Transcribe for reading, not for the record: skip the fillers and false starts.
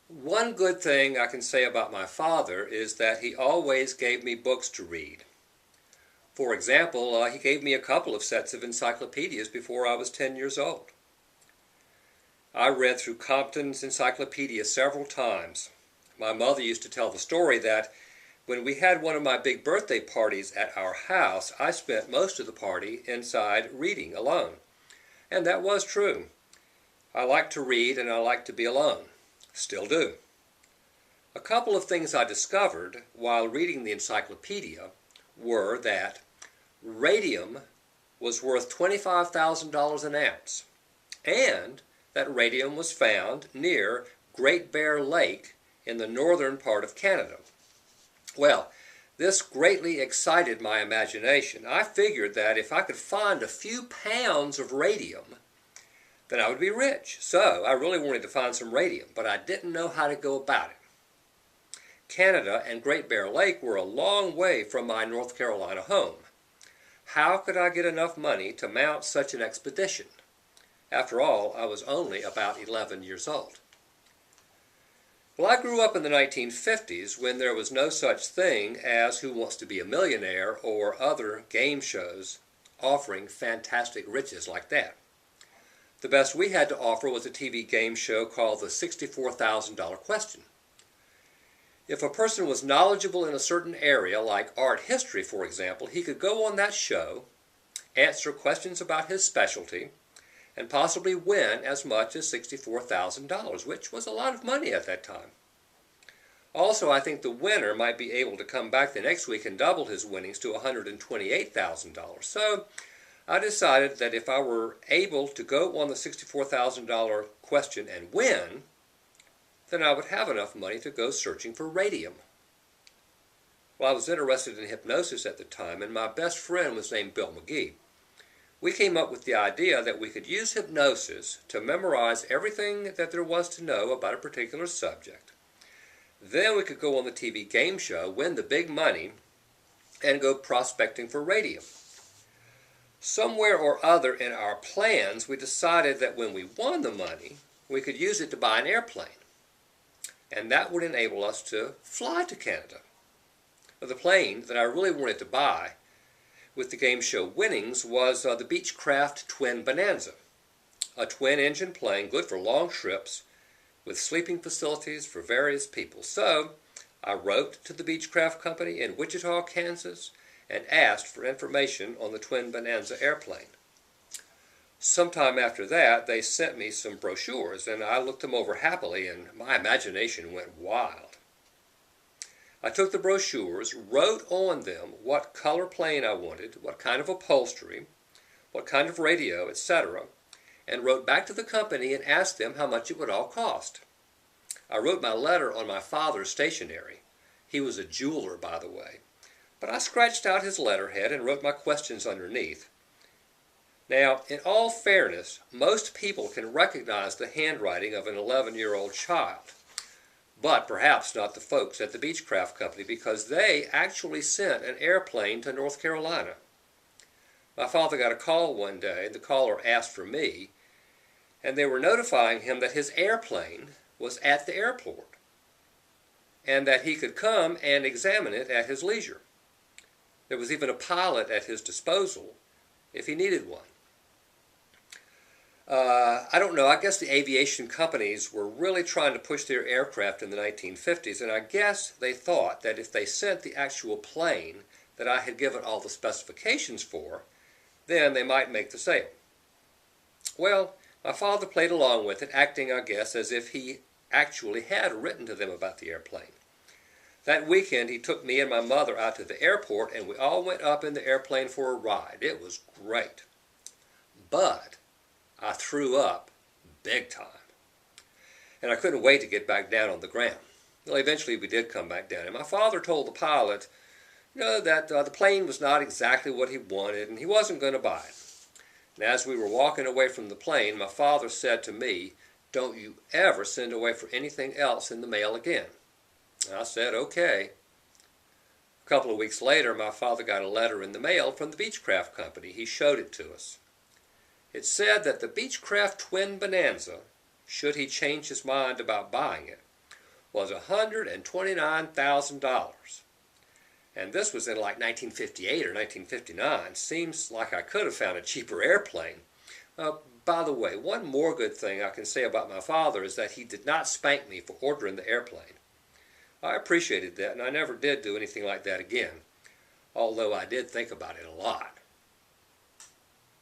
One good thing I can say about my father is that he always gave me books to read. For example, he gave me a couple of sets of encyclopedias before I was 10 years old. I read through Compton's encyclopedia several times. My mother used to tell the story that when we had one of my big birthday parties at our house, I spent most of the party inside reading alone. And that was true. I like to read and I like to be alone. Still do. A couple of things I discovered while reading the encyclopedia were that radium was worth $25,000 an ounce, and that radium was found near Great Bear Lake in the northern part of Canada. Well, this greatly excited my imagination. I figured that if I could find a few pounds of radium, then I would be rich. So I really wanted to find some radium, but I didn't know how to go about it. Canada and Great Bear Lake were a long way from my North Carolina home. How could I get enough money to mount such an expedition? After all, I was only about 11 years old. Well, I grew up in the 1950s when there was no such thing as Who Wants to Be a Millionaire or other game shows offering fantastic riches like that. The best we had to offer was a TV game show called the $64,000 Question. If a person was knowledgeable in a certain area, like art history, for example, he could go on that show, answer questions about his specialty, and possibly win as much as $64,000, which was a lot of money at that time. Also, I think the winner might be able to come back the next week and double his winnings to $128,000. So I decided that if I were able to go on the $64,000 question and win, then I would have enough money to go searching for radium. Well, I was interested in hypnosis at the time, and my best friend was named Bill McGee. We came up with the idea that we could use hypnosis to memorize everything that there was to know about a particular subject. Then we could go on the TV game show, win the big money, and go prospecting for radium. Somewhere or other in our plans, we decided that when we won the money, we could use it to buy an airplane. And that would enable us to fly to Canada. The plane that I really wanted to buy with the game show winnings was the Beechcraft Twin Bonanza, a twin-engine plane good for long trips with sleeping facilities for various people. So I wrote to the Beechcraft Company in Wichita, Kansas, and asked for information on the Twin Bonanza airplane. Sometime after that, they sent me some brochures, and I looked them over happily, and my imagination went wild. I took the brochures, wrote on them what color plane I wanted, what kind of upholstery, what kind of radio, etc., and wrote back to the company and asked them how much it would all cost. I wrote my letter on my father's stationery. He was a jeweler, by the way. But I scratched out his letterhead and wrote my questions underneath. Now, in all fairness, most people can recognize the handwriting of an 11-year-old child, but perhaps not the folks at the Beechcraft Company, because they actually sent an airplane to North Carolina. My father got a call one day. The caller asked for me, and they were notifying him that his airplane was at the airport and that he could come and examine it at his leisure. There was even a pilot at his disposal if he needed one. I don't know, I guess the aviation companies were really trying to push their aircraft in the 1950s, and I guess they thought that if they sent the actual plane that I had given all the specifications for, then they might make the sale. Well, my father played along with it, acting, I guess, as if he actually had written to them about the airplane. That weekend, he took me and my mother out to the airport, and we all went up in the airplane for a ride. It was great. But I threw up big time. And I couldn't wait to get back down on the ground. Well, eventually we did come back down. And my father told the pilot, that the plane was not exactly what he wanted, and he wasn't going to buy it. And as we were walking away from the plane, my father said to me, "Don't you ever send away for anything else in the mail again." And I said, "Okay." A couple of weeks later, my father got a letter in the mail from the Beechcraft Company. He showed it to us. It said that the Beechcraft Twin Bonanza, should he change his mind about buying it, was $129,000. And this was in like 1958 or 1959. Seems like I could have found a cheaper airplane. By the way, one more good thing I can say about my father is that he did not spank me for ordering the airplane. I appreciated that, and I never did do anything like that again, although I did think about it a lot.